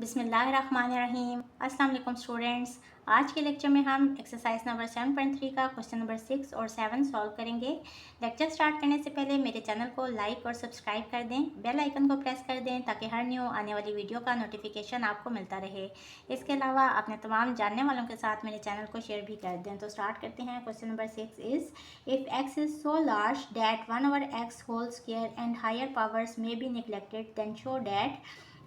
बिस्मिल्लाहिर्रहमानिर्रहीम। अस्सलाम वालेकुम स्टूडेंट्स। आज के लेक्चर में हम एक्सरसाइज नंबर 7.3 का क्वेश्चन नंबर 6 और 7 सॉल्व करेंगे। लेक्चर स्टार्ट करने से पहले मेरे चैनल को लाइक और सब्सक्राइब कर दें, बेल आइकन को प्रेस कर दें ताकि हर न्यू आने वाली वीडियो का नोटिफिकेशन आपको मिलता रहे। इसके अलावा अपने तमाम जानने वालों के साथ मेरे चैनल को शेयर भी कर दें। तो स्टार्ट करते हैं। Question number 6 is if X is so large that 1/x whole square and higher powers में be neglected then show that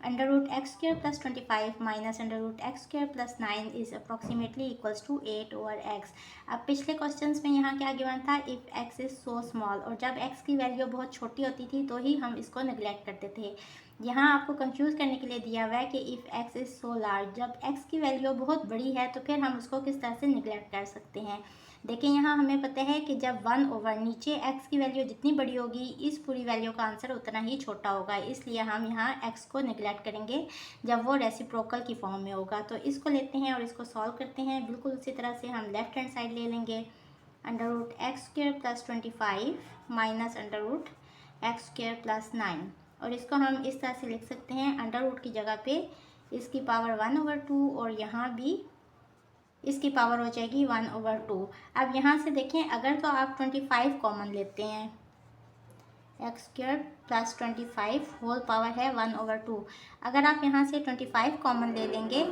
under root X square plus 25 minus under root X square plus 9 is approximately equals to 8/x। अब पिछले questions में यहाँ क्या given था, if X is so small, और जब x की वैल्यू बहुत छोटी होती थी तो ही हम इसको निगलेक्ट करते थे। यहाँ आपको कंफ्यूज करने के लिए दिया हुआ है कि if X is so large, जब एक्स की वैल्यू बहुत बड़ी है तो फिर हम उसको किस तरह से निगलेक्ट कर सकते हैं। देखिए यहाँ हमें पता है कि जब 1 ओवर नीचे x की वैल्यू जितनी बड़ी होगी इस पूरी वैल्यू का आंसर उतना ही छोटा होगा, इसलिए हम यहाँ x को निगलेक्ट करेंगे जब वो रेसिप्रोकल की फॉर्म में होगा। तो इसको लेते हैं और इसको सॉल्व करते हैं। बिल्कुल उसी तरह से हम लेफ्ट हैंड साइड ले लेंगे। Under root X square plus 25 minus under root X square plus 9, और इसको हम इस तरह से लिख सकते हैं, अंडर रूट की जगह पे इसकी पावर 1/2 और यहाँ भी इसकी पावर हो जाएगी 1/2। अब यहाँ से देखें, अगर तो आप 25 कॉमन लेते हैं, X square plus 25 whole power है 1/2। अगर आप यहाँ से 25 कॉमन ले लेंगे,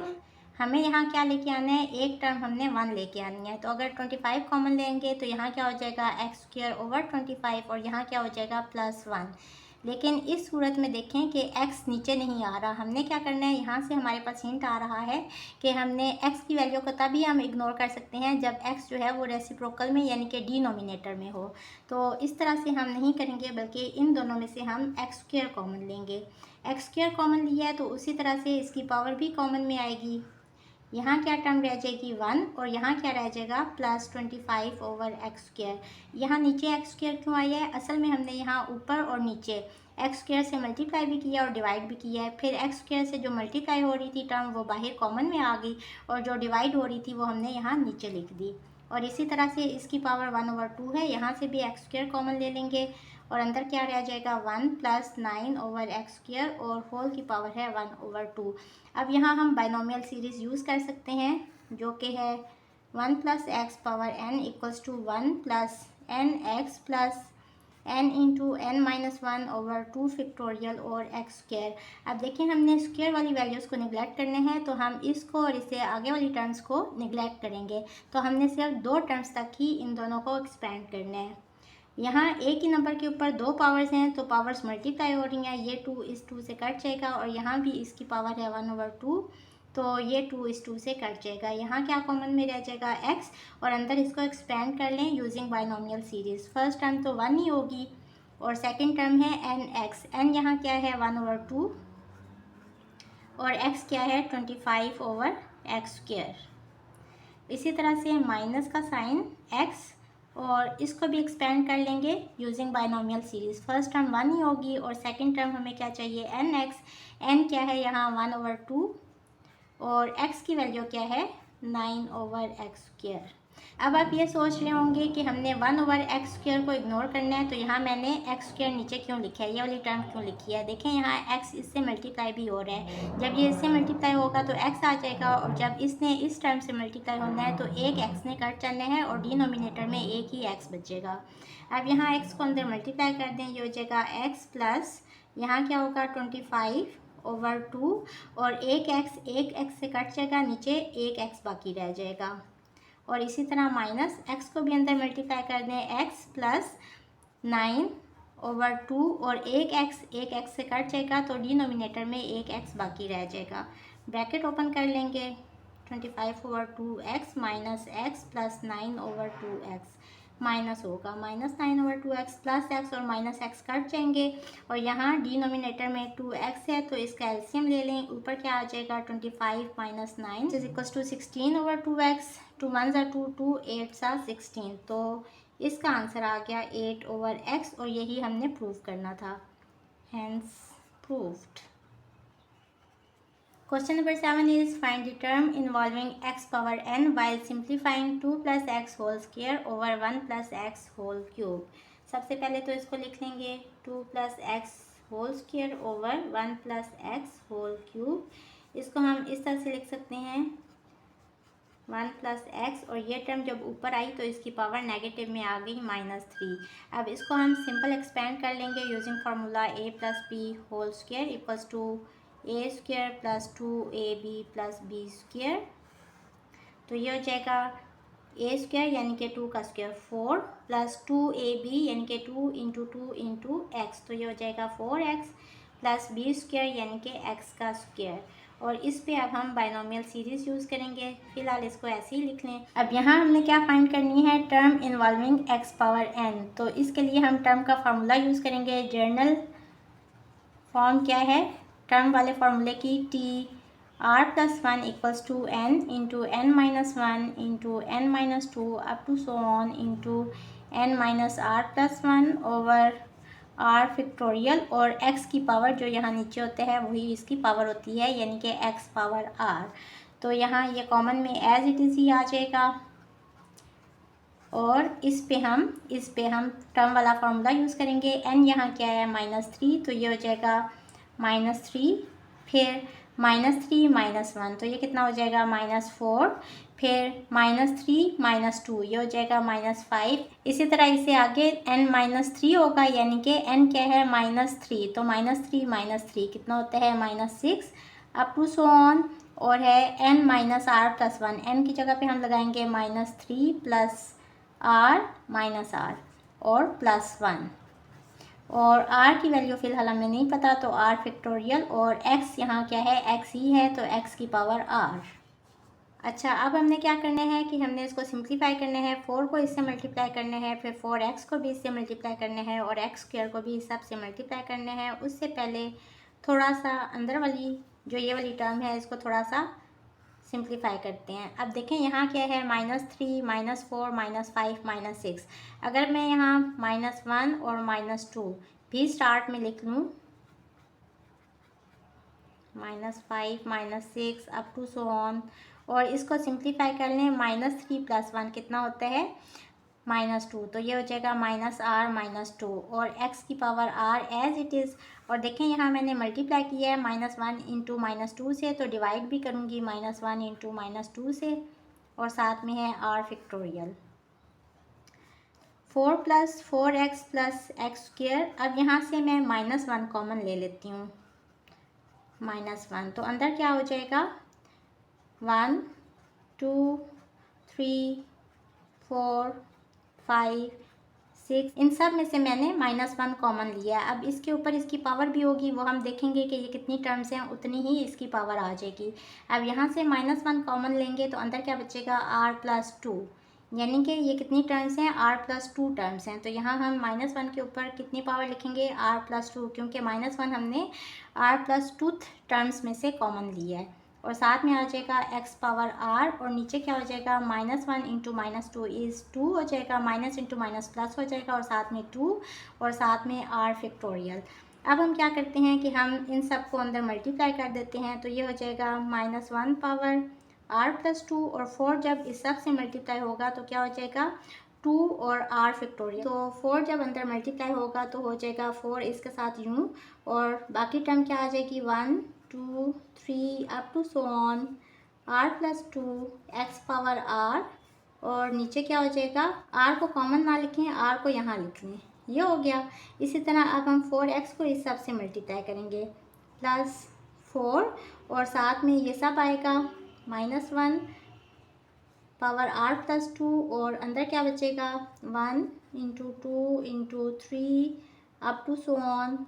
हमें यहाँ क्या लेके आना है, एक टर्म हमने 1 लेके आनी है। तो अगर 25 कॉमन लेंगे तो यहाँ क्या हो जाएगा एक्स स्क्र ओवर 25 और यहाँ क्या हो जाएगा प्लस 1। लेकिन इस सूरत में देखें कि x नीचे नहीं आ रहा, हमने क्या करना है, यहाँ से हमारे पास हिंट आ रहा है कि हमने x की वैल्यू को तभी हम इग्नोर कर सकते हैं जब x जो है वो रेसिप्रोकल में यानी कि डिनोमिनेटर में हो। तो इस तरह से हम नहीं करेंगे, बल्कि इन दोनों में से हम एक्स स्क्र कॉमन लेंगे। एक्स स्क्र कॉमन लिया है तो उसी तरह से इसकी पावर भी कॉमन में आएगी। यहाँ क्या टर्म रह जाएगी 1 और यहाँ क्या रह जाएगा प्लस 25 ओवर एक्स स्क्र। यहाँ नीचे एक्स स्क्र क्यों आया है, असल में हमने यहाँ ऊपर और नीचे एक्स स्क्र से मल्टीप्लाई भी किया और डिवाइड भी किया है। फिर एक्स स्क्र से जो मल्टीप्लाई हो रही थी टर्म वो बाहर कॉमन में आ गई और जो डिवाइड हो रही थी वो हमने यहाँ नीचे लिख दी। और इसी तरह से इसकी पावर 1/2 है, यहाँ से भी एक्स स्क्र कॉमन ले लेंगे और अंदर क्या रह जाएगा 1 प्लस 9 ओवर एक्स स्क्र और होल की पावर है 1/2। अब यहाँ हम बाइनोमियल सीरीज़ यूज़ कर सकते हैं जो कि है 1 plus X power n equals to 1 plus N X plus n into N minus 1 over 2 factorial और एक्स स्क्र। अब देखिए हमने स्क्र वाली वैल्यूज़ को निगलेक्ट करने हैं तो हम इसको और इससे आगे वाली टर्म्स को निगलेक्ट करेंगे। तो हमने सिर्फ 2 टर्म्स तक ही इन दोनों को एक्सपेंड करना है। यहाँ एक ही नंबर के ऊपर 2 पावर्स हैं तो पावर्स मल्टीप्लाई हो रही हैं, ये 2 इस 2 से कट जाएगा और यहाँ भी इसकी पावर है 1/2 तो ये 2 इस 2 से कट जाएगा। यहाँ क्या कॉमन में रह जाएगा x और अंदर इसको एक्सपेंड कर लें using binomial series. First term तो 1 ही होगी और सेकंड टर्म है nx। n यहाँ क्या है 1/2 और x क्या है 25 ओवर एक्स स्क्र। इसी तरह से माइनस का साइन x और इसको भी एक्सपेंड कर लेंगे using binomial series. First term 1 ही होगी और सेकंड टर्म हमें क्या चाहिए nx। n क्या है यहाँ 1/2 और x की वैल्यू क्या है 9 ओवर एक्स स्क्र। अब आप ये सोच रहे होंगे कि हमने 1 ओवर एक्स स्क्र को इग्नोर करना है तो यहाँ मैंने एक्स स्क्र नीचे क्यों लिखा है, ये वाली टर्म क्यों लिखी है। देखें यहाँ x इससे मल्टीप्लाई भी हो रहा है, जब ये इससे मल्टीप्लाई होगा तो x आ जाएगा और जब इसने इस टर्म से मल्टीप्लाई होना है तो एक x ने कट जाना है और डिनोमिनेटर में एक ही x बचेगा। अब यहाँ x को अंदर मल्टीप्लाई कर दें, ये हो जाएगा x प्लस यहाँ क्या होगा 25 ओवर 2 और एक x से कट जाएगा, नीचे एक x बाकी रह जाएगा। और इसी तरह माइनस x को भी अंदर मल्टीप्लाई कर दें, x प्लस 9 ओवर 2 और एक x से कट जाएगा तो डिनोमिनेटर में एक x बाकी रह जाएगा। ब्रैकेट ओपन कर लेंगे, 25 over 2x minus x plus 9 over 2x minus होगा minus 9 over 2x plus x और माइनस x कट जाएंगे और यहाँ डिनोमिनेटर में 2x है तो इसका एलसीएम ले लें, ऊपर क्या आ जाएगा 25 minus 9 is equals to 16 over 2x, 2 1 ज़ा 2, 2 8 ज़ा 16, तो इसका आंसर आ गया 8 ओवर x और यही हमने प्रूव करना था, hence proved. Question number 7 is find the term involving x power n while simplifying 2 plus x whole square over 1 plus x whole cube। सबसे पहले तो इसको लिख लेंगे 2 plus x whole square over 1 plus x whole cube। इसको हम इस तरह से लिख सकते हैं 1 प्लस एक्स, और ये टर्म जब ऊपर आई तो इसकी पावर नेगेटिव में आ गई -3। अब इसको हम सिंपल एक्सपेंड कर लेंगे using formula a plus B whole square equals to A square plus 2ab plus B square. तो ये हो जाएगा ए स्क्वायर यानी कि 2 का स्क्वायर 4 प्लस 2ab यानी कि 2 इंटू 2 इंटू एक्स, तो ये हो जाएगा 4x प्लस बी स्क्वायर यानी कि x का स्क्वायर। और इस पे अब हम बाइनोमियल सीरीज यूज़ करेंगे, फिलहाल इसको ऐसे ही लिख लें। अब यहाँ हमने क्या फाइंड करनी है, term involving x power n। तो इसके लिए हम टर्म का फार्मूला यूज़ करेंगे। जर्नल फॉर्म क्या है टर्म वाले फार्मूले की, T r plus 1 equals to n into n minus 1 into n minus 2 up to so on into n minus r plus 1 over r factorial, और x की power जो यहाँ नीचे होते हैं वही इसकी पावर होती है यानी कि x पावर r। तो यहाँ ये कॉमन में एज इट इज़ ही आ जाएगा, और इस पे हम टर्म वाला फार्मूला यूज़ करेंगे। n यहाँ क्या है -3, तो ये हो जाएगा -3, फिर -3 -1, तो ये कितना हो जाएगा -4, फिर -3 -2 ये हो जाएगा -5। इसी तरह इसे आगे n-3 होगा यानी कि n क्या है -3, तो -3 कितना होता है -6 अप टू सो ऑन, और है n minus R plus 1, n की जगह पे हम लगाएंगे -3 प्लस r माइनस r और प्लस 1, और r की वैल्यू फ़िलहाल हमें नहीं पता तो r फैक्टोरियल, और x यहाँ क्या है x ही है तो x की पावर r। अच्छा, अब हमने क्या करना है कि हमने इसको सिंप्लीफाई करना है, 4 को इससे मल्टीप्लाई करना है, फिर 4x को भी इससे मल्टीप्लाई करना है, और x स्क्वायर को भी इस सब से मल्टीप्लाई करना है। उससे पहले थोड़ा सा अंदर वाली जो ये वाली टर्म है इसको थोड़ा सा सिंप्लीफाई करते हैं। अब देखें यहाँ क्या है -3 -4 -5 -6। अगर मैं यहाँ -1 और -2 भी स्टार्ट में लिख लूँ, -5 -6 अप टू सो ऑन, और इसको सिंप्लीफाई कर लें, -3 प्लस 1 कितना होता है -2, तो ये हो जाएगा -r -2, और x की power r as it is. और देखें यहाँ मैंने मल्टीप्लाई किया है -1 इंटू -2 से, तो डिवाइड भी करूँगी -1 इंटू -2 से, और साथ में है r factorial 4 plus 4x plus x square. अब यहाँ से मैं -1 कॉमन ले लेती हूँ, -1, तो अंदर क्या हो जाएगा 1 2 3 4 5 6, इन सब में से मैंने -1 कॉमन लिया है। अब इसके ऊपर इसकी पावर भी होगी, वो हम देखेंगे कि ये कितनी टर्म्स हैं उतनी ही इसकी पावर आ जाएगी। अब यहाँ से -1 कॉमन लेंगे तो अंदर क्या बचेगा r प्लस 2, यानी कि ये कितनी टर्म्स हैं r प्लस 2 टर्म्स हैं। तो यहाँ हम -1 के ऊपर कितनी पावर लिखेंगे r प्लस 2, क्योंकि -1 हमने r प्लस 2 टर्म्स में से कॉमन लिया है, और साथ में आ जाएगा x पावर r, और नीचे क्या हो जाएगा -1 इंटू -2 इज़ 2 हो जाएगा, माइनस इंटू माइनस प्लस हो जाएगा, और साथ में 2 और साथ में r फैक्टोरियल। अब हम क्या करते हैं कि हम इन सब को अंदर मल्टीप्लाई कर देते हैं, तो ये हो जाएगा -1 पावर r प्लस 2, और 4 जब इस सब से मल्टीप्लाई होगा तो क्या हो जाएगा 2 और r फैक्टोरियल। तो 4 जब अंदर मल्टीप्लाई होगा तो हो जाएगा 4 इसके साथ यूँ, और बाकी टर्म क्या आ जाएगी 1 2 3 up to so on r plus 2 X power r, और नीचे क्या हो जाएगा r को कॉमन ना लिखें, r को यहाँ लिख लें, ये हो गया। इसी तरह अब हम 4x को इस सब से मल्टीप्लाई करेंगे +4, और साथ में ये सब आएगा -1 पावर r प्लस 2, और अंदर क्या बचेगा 1 into 2 into 3 up to so on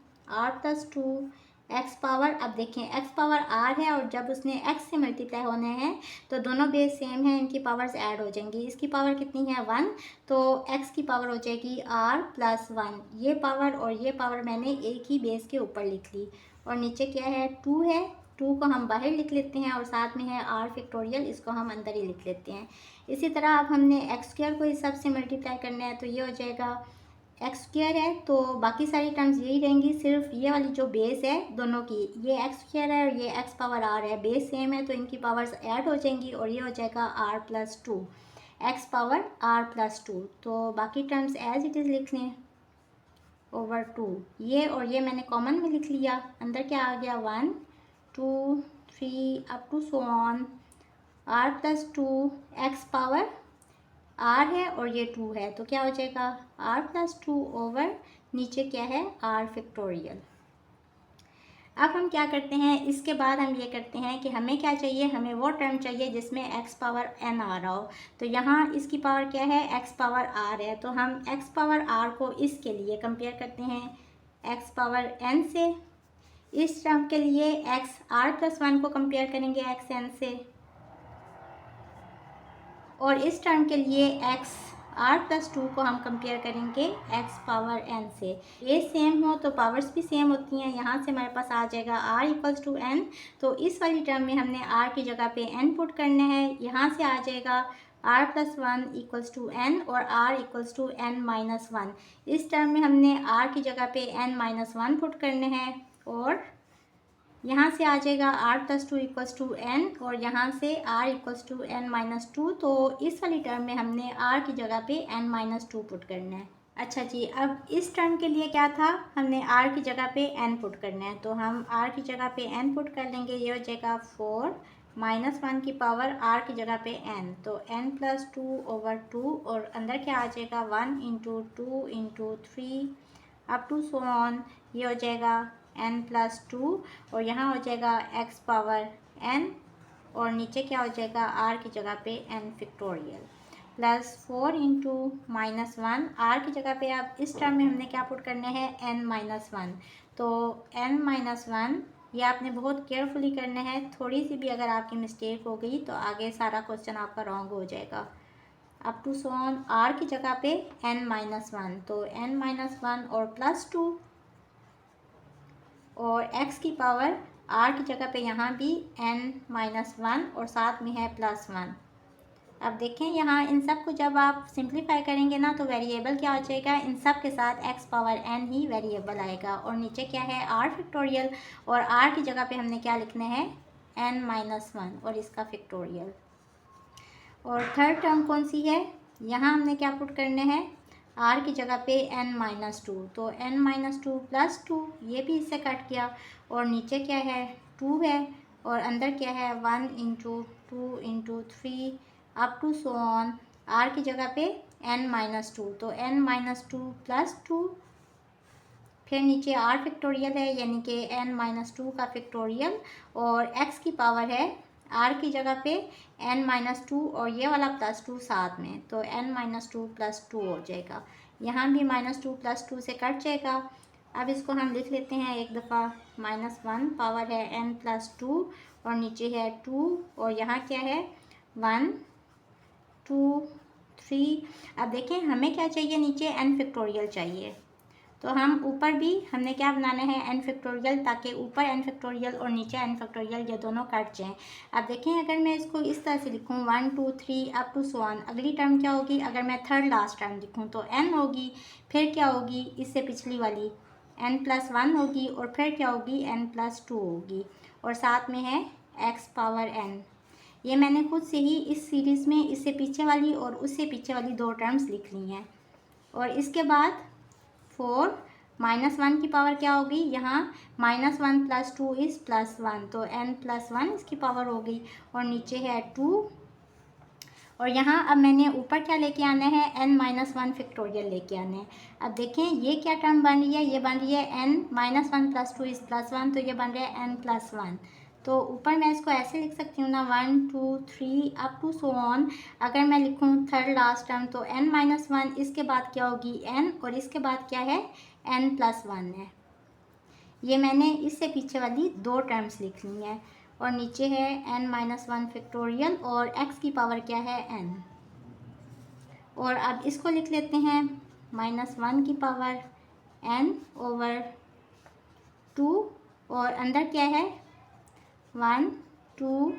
r plus 2 X power. अब देखें x पावर r है, और जब उसने x से मल्टीप्लाई होना है तो दोनों बेस सेम है, इनकी पावर्स ऐड हो जाएंगी। इसकी पावर कितनी है 1, तो x की पावर हो जाएगी r प्लस 1, ये पावर और ये पावर मैंने एक ही बेस के ऊपर लिख ली, और नीचे क्या है 2 है, 2 को हम बाहर लिख लेते हैं, और साथ में है r फैक्टोरियल, इसको हम अंदर ही लिख लेते हैं। इसी तरह अब हमने एक्स स्क्वायर को इस सब से मल्टीप्लाई करना है, तो ये हो जाएगा एक्स स्क्वायर है, तो बाकी सारी टर्म्स यही रहेंगी, सिर्फ ये वाली जो बेस है दोनों की, ये एक्स स्क्वायर है और ये एक्स पावर r है, बेस सेम है तो इनकी पावर्स ऐड हो जाएंगी, और ये हो जाएगा r plus 2 X power r plus 2। तो बाकी टर्म्स एज इट इज़ लिख लें ओवर 2, ये और ये मैंने कॉमन में लिख लिया, अंदर क्या आ गया 1 2 3 up to so on r plus 2 X power r है और ये 2 है, तो क्या हो जाएगा r प्लस 2 ओवर नीचे क्या है r फैक्टोरियल। अब हम क्या करते हैं, इसके बाद हम ये करते हैं कि हमें क्या चाहिए, हमें वो टर्म चाहिए जिसमें x पावर n आ रहा हो। तो यहाँ इसकी पावर क्या है, x पावर r है, तो हम x पावर r को इसके लिए कंपेयर करते हैं x पावर n से। इस टर्म के लिए x r प्लस 1 को कंपेयर करेंगे x n से, और इस टर्म के लिए x r प्लस 2 को हम कंपेयर करेंगे x पावर n से। ये सेम हो तो पावर्स भी सेम होती हैं। यहाँ से हमारे पास आ जाएगा r इक्वल्स टू n, तो इस वाली टर्म में हमने r की जगह पे n पुट करना है। यहाँ से आ जाएगा r plus 1 equals to n और r equals to n minus 1। इस टर्म में हमने r की जगह पे n माइनस 1 पुट करने हैं, और यहाँ से आ जाएगा r plus 2 equals to n, और यहाँ से r equals to n minus 2। तो इस वाली टर्म में हमने r की जगह पे n माइनस 2 पुट करना है। अच्छा जी, अब इस टर्म के लिए क्या था, हमने r की जगह पे n पुट करना है, तो हम r की जगह पे n पुट कर लेंगे। ये हो जाएगा 4 माइनस 1 की पावर r की जगह पे n, तो n प्लस 2 ओवर 2, और अंदर क्या आ जाएगा 1 into 2 into 3 up to so on. ये हो जाएगा n प्लस 2, और यहाँ हो जाएगा x पावर n, और नीचे क्या हो जाएगा r की जगह पे n factorial plus 4 into minus 1। r की जगह पे अब इस टर्म में हमने क्या पुट करने हैं n माइनस 1, तो n माइनस 1 ये आपने बहुत केयरफुली करना है। थोड़ी सी भी अगर आपकी मिस्टेक हो गई तो आगे सारा क्वेश्चन आपका रॉन्ग हो जाएगा। Up to so on r की जगह पे n माइनस 1, तो n माइनस 1 और प्लस 2, और x की पावर r की जगह पे यहाँ भी n माइनस 1 और साथ में है प्लस 1। अब देखें यहाँ इन सब को जब आप सिंप्लीफाई करेंगे ना, तो वेरिएबल क्या हो जाएगा, इन सब के साथ x पावर n ही वेरिएबल आएगा, और नीचे क्या है r फैक्टोरियल, और r की जगह पे हमने क्या लिखना है n माइनस 1 और इसका फैक्टोरियल। और थर्ड टर्म कौन सी है, यहाँ हमने क्या पुट करने हैं r की जगह पे n माइनस 2, तो n माइनस 2 प्लस 2, ये भी इससे कट गया, और नीचे क्या है 2 है, और अंदर क्या है 1 into 2 into 3 up to so on. r की जगह पे n माइनस 2, तो n माइनस 2 प्लस 2, फिर नीचे r फैक्टोरियल है, यानी कि n माइनस 2 का फैक्टोरियल, और x की पावर है r की जगह पे n माइनस 2 और ये वाला प्लस 2 साथ में, तो n माइनस 2 प्लस 2 हो जाएगा। यहाँ भी माइनस 2 प्लस 2 से कट जाएगा। अब इसको हम लिख लेते हैं एक दफ़ा, माइनस 1 पावर है n प्लस 2, और नीचे है 2, और यहाँ क्या है 1 2 3। अब देखें हमें क्या चाहिए, नीचे n फैक्टोरियल चाहिए, तो हम ऊपर भी हमने क्या बनाना है n फैक्टोरियल, ताकि ऊपर n फैक्टोरियल और नीचे n फैक्टोरियल ये दोनों कट जाएं। अब देखें अगर मैं इसको इस तरह से लिखूँ 1 2 3 अप टू सो ऑन, अगली टर्म क्या होगी, अगर मैं थर्ड लास्ट टर्म लिखूँ तो n होगी, फिर क्या होगी इससे पिछली वाली n प्लस 1 होगी, और फिर क्या होगी n प्लस 2 होगी, और साथ में है x पावर n। ये मैंने खुद से ही इस सीरीज़ में इससे पीछे वाली और उससे पीछे वाली दो टर्म्स लिख ली हैं। और इसके बाद 4 माइनस 1 की पावर क्या होगी, यहाँ माइनस 1 प्लस 2 इज़ प्लस 1, तो n प्लस 1 इसकी पावर हो गई, और नीचे है 2, और यहाँ अब मैंने ऊपर क्या लेके आना है n माइनस 1 फैक्टोरियल लेके आना है। अब देखें ये क्या टर्म बन रही है, ये बन रही है n minus 1 plus 2 is plus 1, तो ये बन रहा है n प्लस 1। तो ऊपर मैं इसको ऐसे लिख सकती हूँ ना 1 2 3 अप टू सो ऑन। अगर मैं लिखूँ थर्ड लास्ट टर्म तो n माइनस 1, इसके बाद क्या होगी n, और इसके बाद क्या है n प्लस 1 है। ये मैंने इससे पीछे वाली दो टर्म्स लिख ली हैं, और नीचे है n माइनस 1 फैक्टोरियल, और x की पावर क्या है n। और अब इसको लिख लेते हैं माइनस 1 की पावर n ओवर 2, और अंदर क्या है 1 2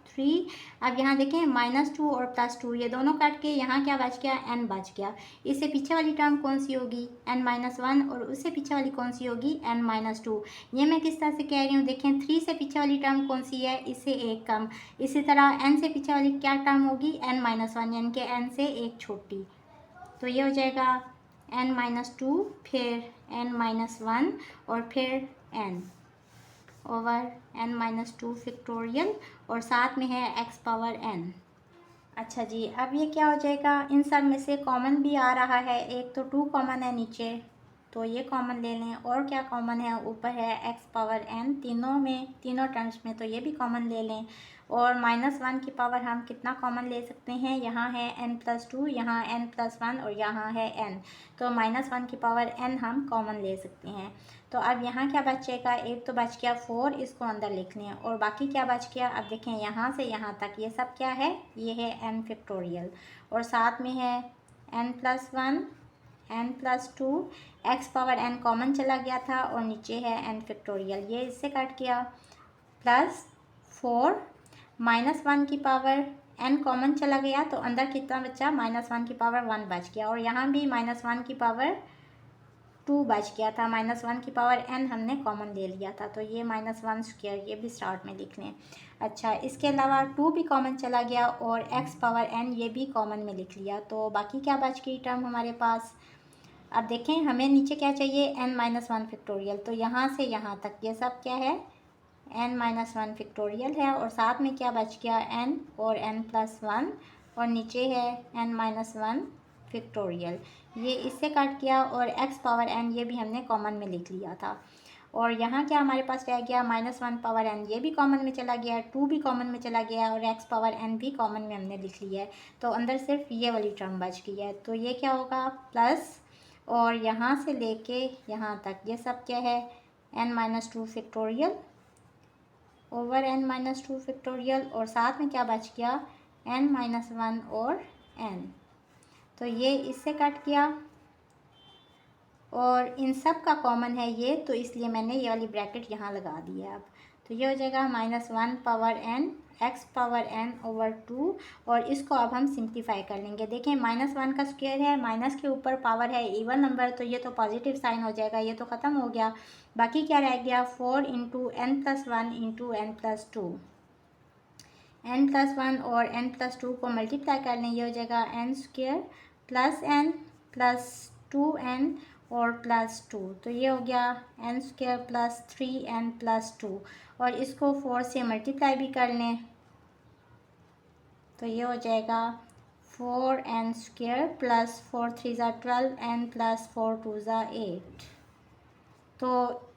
3। अब यहाँ देखें माइनस 2 और प्लस 2 ये दोनों काट के यहाँ क्या बच गया n बच गया। इससे पीछे वाली टर्म कौन सी होगी n माइनस 1, और उससे पीछे वाली कौन सी होगी n माइनस 2। ये मैं किस तरह से कह रही हूँ, देखें 3 से पीछे वाली टर्म कौन सी है, इससे एक कम। इसी तरह n से पीछे वाली क्या टर्म होगी n माइनस 1, यानी कि n से एक छोटी। तो ये हो जाएगा n माइनस 2, फिर n माइनस 1 और फिर n। ओवर n-2 फैक्टोरियल और साथ में है x पावर n। अच्छा जी, अब ये क्या हो जाएगा, इन सब में से कॉमन भी आ रहा है, एक तो 2 कॉमन है नीचे, तो ये कॉमन ले लें। और क्या कॉमन है, ऊपर है x पावर n, तीनों टर्म्स में, तो ये भी कॉमन ले लें। और -1 की पावर हम कितना कॉमन ले सकते हैं, यहाँ है n+2, यहाँ n+1 और यहाँ है n, तो -1 की पावर n हम कॉमन ले सकते हैं। तो अब यहाँ क्या बचेगा, एक तो बच गया 4, इसको अंदर लिख लें, और बाकी क्या बच गया, अब देखें यहाँ से यहाँ तक ये सब क्या है, ये है n फैक्टोरियल, और साथ में है n+1 n+2, x power n common चला गया था और नीचे है n फैक्टोरियल, ये इससे कट गया, प्लस 4 -1 की पावर n कॉमन चला गया, तो अंदर कितना बचा, -1 की पावर 1 बच गया, और यहाँ भी -1 की पावर 2 बच गया था, -1 की पावर n हमने कॉमन ले लिया था, तो ये -1², ये भी स्टार्ट में लिख लें। अच्छा, इसके अलावा 2 भी कॉमन चला गया और x पावर n ये भी कॉमन में लिख लिया, तो बाकी क्या बच गई टर्म हमारे पास। अब देखें हमें नीचे क्या चाहिए, n-1 फैक्टोरियल, तो यहाँ से यहाँ तक ये सब क्या है, n-1 फैक्टोरियल है, और साथ में क्या बच गया, n और n+1, और नीचे है n-1 फैक्टोरियल, ये इससे कट गया, और x पावर n ये भी हमने कॉमन में लिख लिया था। और यहाँ क्या हमारे पास रह गया, -1 पावर n ये भी कॉमन में चला गया, 2 भी कॉमन में चला गया, और x पावर n भी कॉमन में हमने लिख लिया है, तो अंदर सिर्फ ये वाली टर्म बच गई है, तो ये क्या होगा, प्लस, और यहाँ से लेके यहाँ तक ये सब क्या है, n-2 factorial over n-2 factorial, और साथ में क्या बच गया, n-1 और n, तो ये इससे कट गया, और इन सब का कॉमन है ये, तो इसलिए मैंने ये वाली ब्रैकेट यहाँ लगा दी है। अब तो ये हो जाएगा -1 power n x power n over 2, और इसको अब हम सिंप्लीफाई कर लेंगे। देखें -1 का स्क्वायर है, माइनस के ऊपर पावर है इवन नंबर, तो ये तो पॉजिटिव साइन हो जाएगा, ये तो ख़त्म हो गया। बाकी क्या रह गया, 4 × n+1 × n+2, n+1 और n+2 को मल्टीप्लाई कर लें, ये हो जाएगा n² plus n plus 2n और +2, तो ये हो गया n² प्लस 3n प्लस 2, और इसको 4 से मल्टीप्लाई भी कर लें, तो ये हो जाएगा 4n² प्लस 4 3 ज़ा 12n प्लस 4 2 ज़ा 8। तो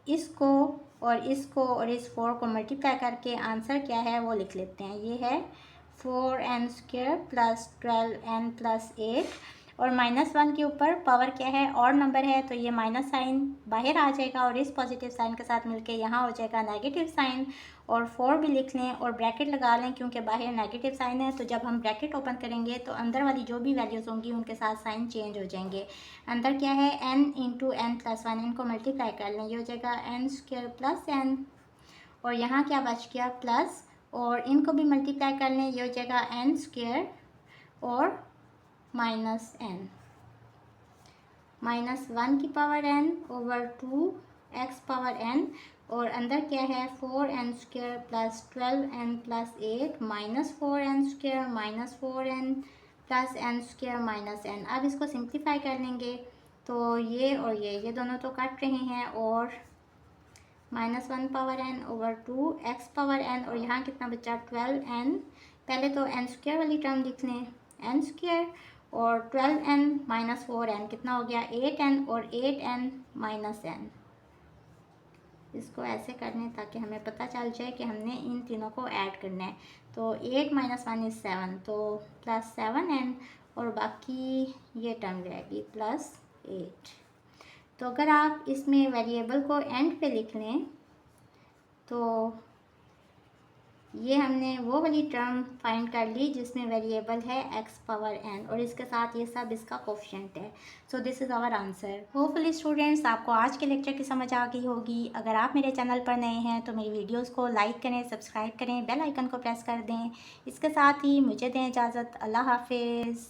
इसको और इसको और इस 4 को मल्टीप्लाई करके आंसर क्या है वो लिख लेते हैं, ये है 4n² प्लस 12n प्लस 8, और -1 के ऊपर पावर क्या है, और नंबर है, तो ये माइनस साइन बाहर आ जाएगा, और इस पॉजिटिव साइन के साथ मिलके यहाँ हो जाएगा नेगेटिव साइन, और 4 भी लिख लें और ब्रैकेट लगा लें, क्योंकि बाहर नेगेटिव साइन है, तो जब हम ब्रैकेट ओपन करेंगे तो अंदर वाली जो भी वैल्यूज़ होंगी उनके साथ साइन चेंज हो जाएंगे। अंदर क्या है, n × n+1, इनको मल्टीप्लाई कर लें, ये हो जाएगा n² प्लस n, और यहाँ क्या बच गया, प्लस, और इनको भी मल्टीप्लाई कर लें, ये हो जाएगा n² और -n, -1 की power n over 2 x power n, और अंदर क्या है, 4n² plus 12n plus 8 -4n² minus 4n plus n² minus n। अब इसको सिंप्लीफाई कर लेंगे, तो ये और ये दोनों तो कट रहे हैं, और -1 power n over 2 x power n, और यहाँ कितना बचा, 12n, पहले तो n² वाली टर्म लिख लें, n² और 12n माइनस 4n कितना हो गया, 8n, और 8n माइनस n। इसको ऐसे करने ताकि हमें पता चल जाए कि हमने इन तीनों को ऐड करना है, तो 8 - 1 = 7, तो प्लस 7n, और बाकी ये टर्म रहेगी प्लस 8। तो अगर आप इसमें वेरिएबल को एंड पे लिख लें, तो ये हमने वो वाली टर्म फाइंड कर ली जिसमें वेरिएबल है x पावर n, और इसके साथ ये सब इसका कोफिशिएंट है। So this is our answer. Hopefully students आपको आज के लेक्चर की समझ आ गई होगी। अगर आप मेरे चैनल पर नए हैं तो मेरी वीडियोस को लाइक करें, सब्सक्राइब करें, बेल आइकन को प्रेस कर दें। इसके साथ ही मुझे दें इजाज़त। अल्लाह हाफिज़।